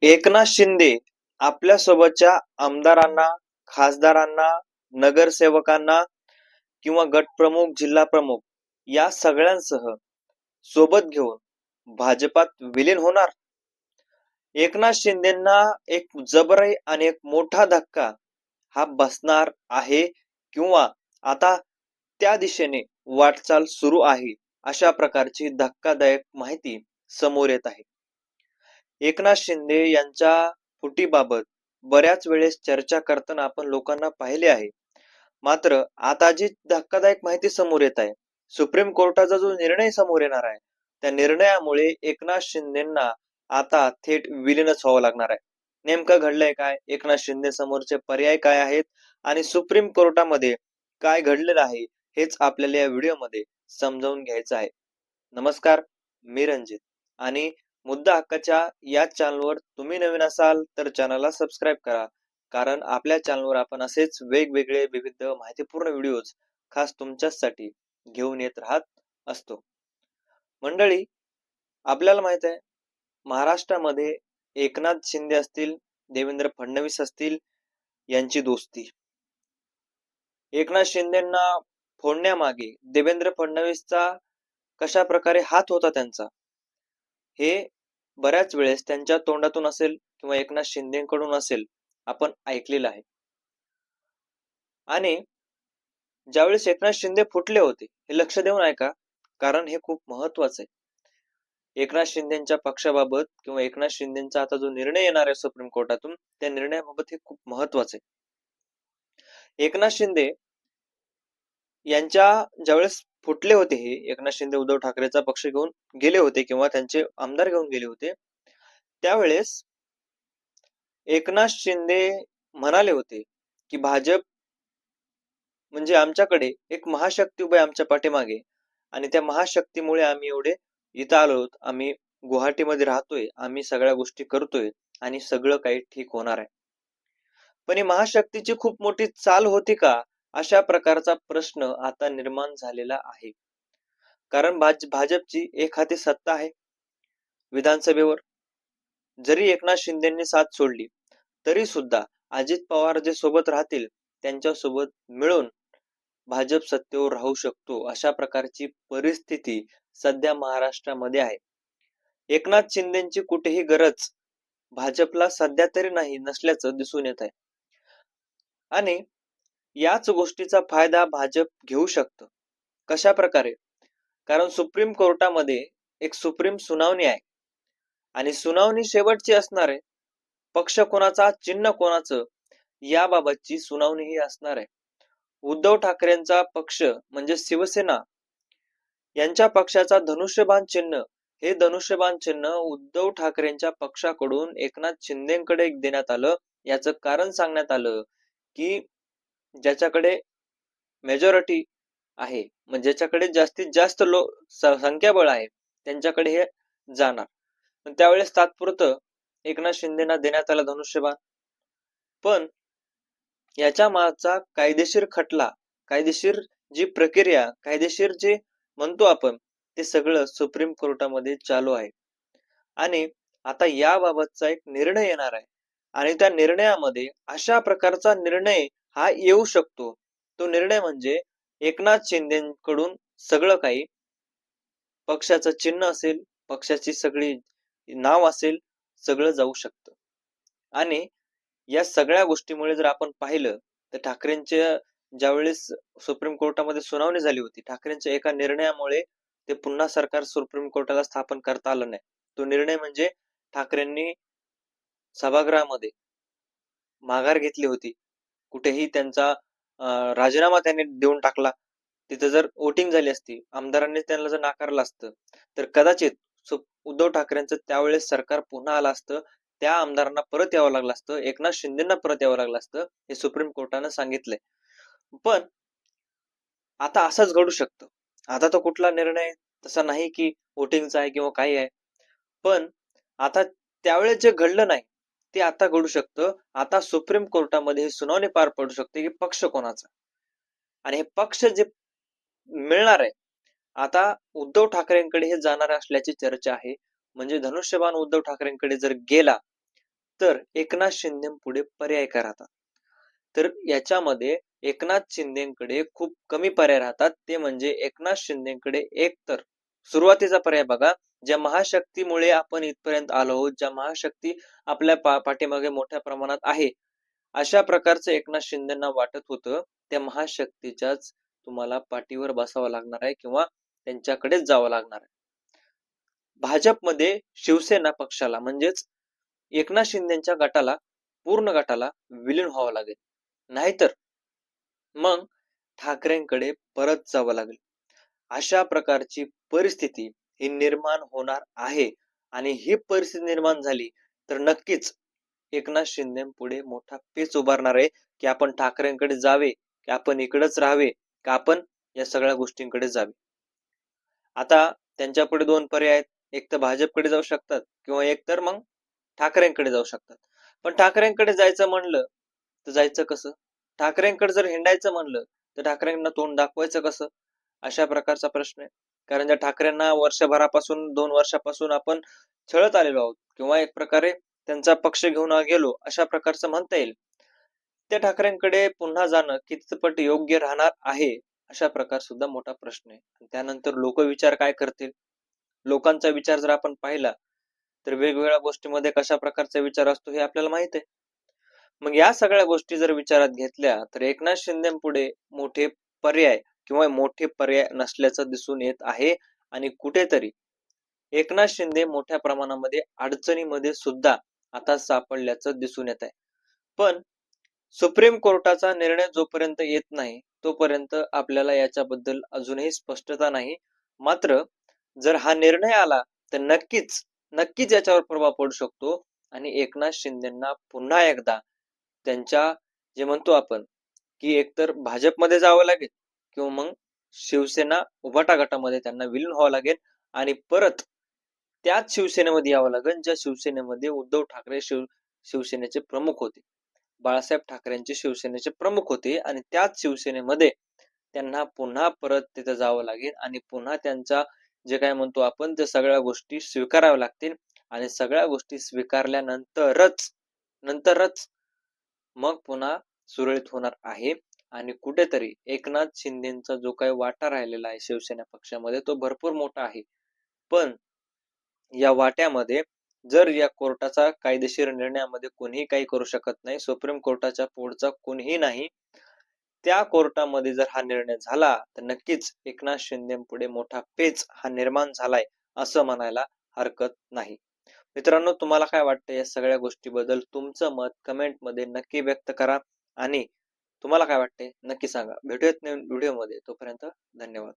एकनाथ शिंदे आपल्या सोबतच्या आमदारांना, खासदारांना, नगरसेवकांना किंवा गटप्रमुख, जिल्हा प्रमुख या सगळ्यांसह सोबत घेऊन भाजपात विलीन होणार. एकनाथ शिंदेंना एक जबर आणि एक मोठा धक्का हा बसणार आहे किंवा आता त्या दिशेने वाटचाल सुरू आहे, अशा प्रकारची धक्कादायक माहिती समोर येत आहे. एकनाथ शिंदे यांच्या फुटीबाबत बऱ्याच वेळेस चर्चा करताना आपण लोकांना पाहिले आहे. मात्र आता जी धक्कादायक माहिती समोर येत आहे, सुप्रीम कोर्टाचा जो निर्णय समोर येणार आहे, त्या निर्णयामुळे एकनाथ शिंदेंना आता थेट विलीनच व्हावं लागणार आहे. नेमकं घडलंय काय, एकनाथ शिंदे समोरचे पर्याय काय आहेत आणि सुप्रीम कोर्टामध्ये काय घडलेलं आहे, हेच आपल्याला या व्हिडिओमध्ये समजावून घ्यायचं आहे. नमस्कार, मी रणजित आणि मुद्दा हक्काच्या या चॅनलवर तुम्ही नवीन असाल तर चॅनलला सबस्क्राईब करा, कारण आपल्या चॅनलवर आपण असेच वेगवेगळे विविध माहितीपूर्ण व्हिडिओज खास तुमच्यासाठी घेऊन येत राहत असतो. मंडळी, आपल्याला माहित आहे, महाराष्ट्रामध्ये एकनाथ शिंदे असतील, देवेंद्र फडणवीस असतील, यांची दोस्ती. एकनाथ शिंदेंना फोडण्यामागे देवेंद्र फडणवीसचा कशा प्रकारे हात होता त्यांचा, हे बऱ्याच वेळेस त्यांच्या तोंडातून असेल किंवा एकनाथ शिंदेकडून असेल आपण ऐकलेलं आहे. आणि ज्यावेळेस एकनाथ शिंदे फुटले होते, हे लक्ष देऊन ऐका, कारण हे खूप महत्वाचं आहे. एकनाथ शिंदेच्या पक्षाबाबत किंवा एकनाथ शिंदेचा आता जो निर्णय येणार आहे सुप्रीम कोर्टातून, त्या निर्णयाबाबत हे खूप महत्वाचं आहे. एकनाथ शिंदे यांच्या ज्यावेळेस फुटले होते, हे एकनाथ शिंदे उद्धव ठाकरेचा पक्ष घेऊन गेले होते किंवा त्यांचे आमदार घेऊन गेले होते, त्यावेळेस एकनाथ शिंदे म्हणाले होते की भाजप म्हणजे आमच्याकडे एक महाशक्ती उभी आहे आमच्या पाठीमागे, आणि त्या महाशक्तीमुळे आम्ही एवढे इथं आलो, आम्ही गुवाहाटीमध्ये राहतोय, आम्ही सगळ्या गोष्टी करतोय आणि सगळं काही ठीक होणार आहे. पण ही महाशक्तीची खूप मोठी चाल होती का, अशा प्रकारचा प्रश्न आता निर्माण झालेला आहे. कारण भाजपची एक हाती सत्ता आहे विधानसभेवर. जरी एकनाथ शिंदेंनी साथ सोडली तरी सुद्धा अजित पवार जे सोबत राहतील त्यांच्या सोबत मिळून भाजप सत्तेवर राहू शकतो, अशा प्रकारची परिस्थिती सध्या महाराष्ट्रामध्ये आहे. एकनाथ शिंदेची कुठेही गरज भाजपला सध्या तरी नाही नसल्याचं दिसून येत आहे. आणि याच गोष्टीचा फायदा भाजप घेऊ शकतं. कशा प्रकारे? कारण सुप्रीम कोर्टामध्ये एक सुप्रीम सुनावणी आहे आणि सुनावणी शेवटची असणार आहे. पक्ष कोणाचा, चिन्ह कोणाचं, याबाबतची सुनावणी ही असणार आहे. उद्धव ठाकरेंचा पक्ष म्हणजे शिवसेना यांच्या पक्षाचा धनुष्यबाण चिन्ह, हे धनुष्यबाण चिन्ह उद्धव ठाकरेंच्या पक्षाकडून एकनाथ शिंदेकडे देण्यात आलं. याचं कारण सांगण्यात आलं की ज्याच्याकडे मेजॉरिटी आहे, म्हणजे ज्याच्याकडे जास्तीत जास्त संख्याबळ आहे, त्यांच्याकडे हे जाणार. पण त्यावेळेस तात्पुरतं एकनाथ शिंदेना देण्यात आलं धनुष्यबाण. पण याच्या मागचा कायदेशीर खटला, कायदेशीर जी प्रक्रिया, कायदेशीर जे म्हणतो आपण, ते सगळं सुप्रीम कोर्टामध्ये चालू आहे. आणि आता याबाबतचा एक निर्णय येणार आहे आणि त्या निर्णयामध्ये अशा प्रकारचा निर्णय हा येऊ शकतो. तो निर्णय म्हणजे एकनाथ शिंदेकडून सगळं काही, पक्षाचं चिन्ह असेल, पक्षाची सगळी नाव असेल, सगळं जाऊ शकतं. आणि या सगळ्या गोष्टीमुळे जर आपण पाहिलं तर ठाकरेंच्या ज्यावेळेस सुप्रीम कोर्टामध्ये सुनावणी झाली होती, ठाकरेंच्या एका निर्णयामुळे ते पुन्हा सरकार सुप्रीम कोर्टाला स्थापन करता आलं नाही. तो निर्णय म्हणजे ठाकरेंनी सभागृहामध्ये माघार घेतली होती. कुठेही त्यांचा राजीनामा त्यांनी देऊन टाकला. तिथे जर वोटिंग झाली असती, आमदारांनी त्यांना जर नाकारलं असतं, तर कदाचित उद्धव ठाकरेंचं त्यावेळेस सरकार पुन्हा आलं असतं. त्या आमदारांना परत यावं लागलं असतं, एकनाथ शिंदेना परत यावं लागलं असतं, हे सुप्रीम कोर्टानं सांगितलंय. पण आता असंच घडू शकतं. आता तो कुठला निर्णय तसा नाही की वोटिंगचा आहे किंवा काही आहे, पण आता त्यावेळेस जे घडलं नाही ते आता घडू शकतं. आता सुप्रीम कोर्टामध्ये ही सुनावणी पार पडू शकते की पक्ष कोणाचा, आणि हे पक्ष जे मिळणार आहे, आता उद्धव ठाकरेंकडे हे जाणार असल्याची चर्चा आहे. म्हणजे धनुष्यबाण उद्धव ठाकरेंकडे जर गेला तर एकनाथ शिंदेपुढे पर्याय काय राहतात? तर याच्यामध्ये एकनाथ शिंदेकडे खूप कमी पर्याय राहतात. ते म्हणजे एकनाथ शिंदेकडे एक तर सुरुवातीचा पर्याय बघा, ज्या महाशक्तीमुळे आपण इथपर्यंत आलो आहोत, ज्या महाशक्ती आपल्या पाठीमागे मोठ्या प्रमाणात आहे, अशा प्रकारचं एकनाथ शिंदेना वाटत होतं, त्या महाशक्तीच्याच तुम्हाला पाठीवर बसावं लागणार आहे किंवा त्यांच्याकडेच जावं लागणार आहे. भाजपमध्ये शिवसेना पक्षाला म्हणजेच एकनाथ शिंदेच्या गटाला, पूर्ण गटाला विलीन व्हावं लागेल. नाहीतर मग ठाकरेंकडे परत जावं लागेल. अशा प्रकारची परिस्थिती ही निर्माण होणार आहे आणि ही परिस्थिती निर्माण झाली तर नक्कीच एकनाथ शिंदे पुढे मोठा पेच उभारणार आहे की आपण ठाकरेंकडे जावे, की आपण इकडेच राहावे, का आपण या सगळ्या गोष्टींकडे जावे. आता त्यांच्यापुढे दोन पर्याय आहेत. एक तर भाजपकडे जाऊ शकतात किंवा एक तर मग ठाकरेंकडे जाऊ शकतात. पण ठाकरेंकडे जायचं म्हणलं तर जायचं कसं? ठाकरेंकडे जर हिंडायचं म्हणलं तर ठाकरेंना तोंड दाखवायचं कसं? अशा प्रकारचा प्रश्न आहे. कारण त्या ठाकरेंना वर्षभरापासून 2 वर्षापासून आपण छळत आलेलो आहोत किंवा एक प्रकारे त्यांचा पक्ष घेऊन गेलो अशा प्रकारचं म्हणता येईल. त्या ठाकरेंकडे पुन्हा जाणं कितपत योग्य राहणार आहे अशा प्रकार सुद्धा मोठा प्रश्न आहे. त्यानंतर लोक विचार काय करतील? लोकांचा विचार जर आपण पाहिला तर वेगवेगळ्या गोष्टीमध्ये कशा प्रकारचा विचार असतो हे आपल्याला माहित आहे. मग या सगळ्या गोष्टी जर विचारात घेतल्या तर एकनाथ शिंदे पुढे मोठे पर्याय किंवा मोठे पर्याय नसल्याचं दिसून येत आहे आणि कुठेतरी एकनाथ शिंदे मोठ्या प्रमाणामध्ये अडचणीमध्ये सुद्धा आता सापडल्याचं दिसून येत आहे. पण सुप्रीम कोर्टाचा निर्णय जोपर्यंत येत नाही तोपर्यंत आपल्याला याच्याबद्दल अजूनही स्पष्टता नाही. मात्र जर हा निर्णय आला तर नक्कीच याच्यावर प्रभाव पडू शकतो आणि एकनाथ शिंदेना पुन्हा एकदा त्यांच्या जे म्हणतो आपण की एकतर भाजपमध्ये जावं लागेल किंवा मग शिवसेना उभाटा गटामध्ये त्यांना विलीन व्हावं लागेल आणि परत त्याच शिवसेनेमध्ये यावं लागेल ज्या शिवसेनेमध्ये उद्धव ठाकरे शिवसेनेचे प्रमुख होते, बाळासाहेब ठाकरेंचे शिवसेनेचे प्रमुख होते आणि त्याच शिवसेनेमध्ये त्यांना पुन्हा परत तिथे जावं लागेल आणि पुन्हा त्यांचा जे काय म्हणतो आपण ते सगळ्या गोष्टी स्वीकाराव्या लागतील आणि सगळ्या गोष्टी स्वीकारल्यानंतरच मग पुन्हा सुरळीत होणार आहे आणि कुठेतरी एकनाथ शिंदेचा जो काही वाटा राहिलेला आहे शिवसेना पक्षामध्ये तो भरपूर मोठा आहे. पण या वाट्यामध्ये जर या कोर्टाचा कायदेशीर निर्णयामध्ये कोणीही काही करू शकत नाही, सुप्रीम कोर्टाच्या पुढचा कोणीही नाही, त्या कोर्टामध्ये जर हा निर्णय झाला तर नक्कीच एकनाथ शिंदे पुढे मोठा पेच हा निर्माण झालाय असं म्हणायला हरकत नाही. मित्रांनो, तुम्हाला काय वाटतं या सगळ्या गोष्टीबद्दल? तुमचं मत कमेंट मध्ये नक्की व्यक्त करा आणि तुम्हाला काय वाटते नक्की सांगा. भेटूयात नवीन व्हिडिओ मध्ये. तोपर्यंत धन्यवाद.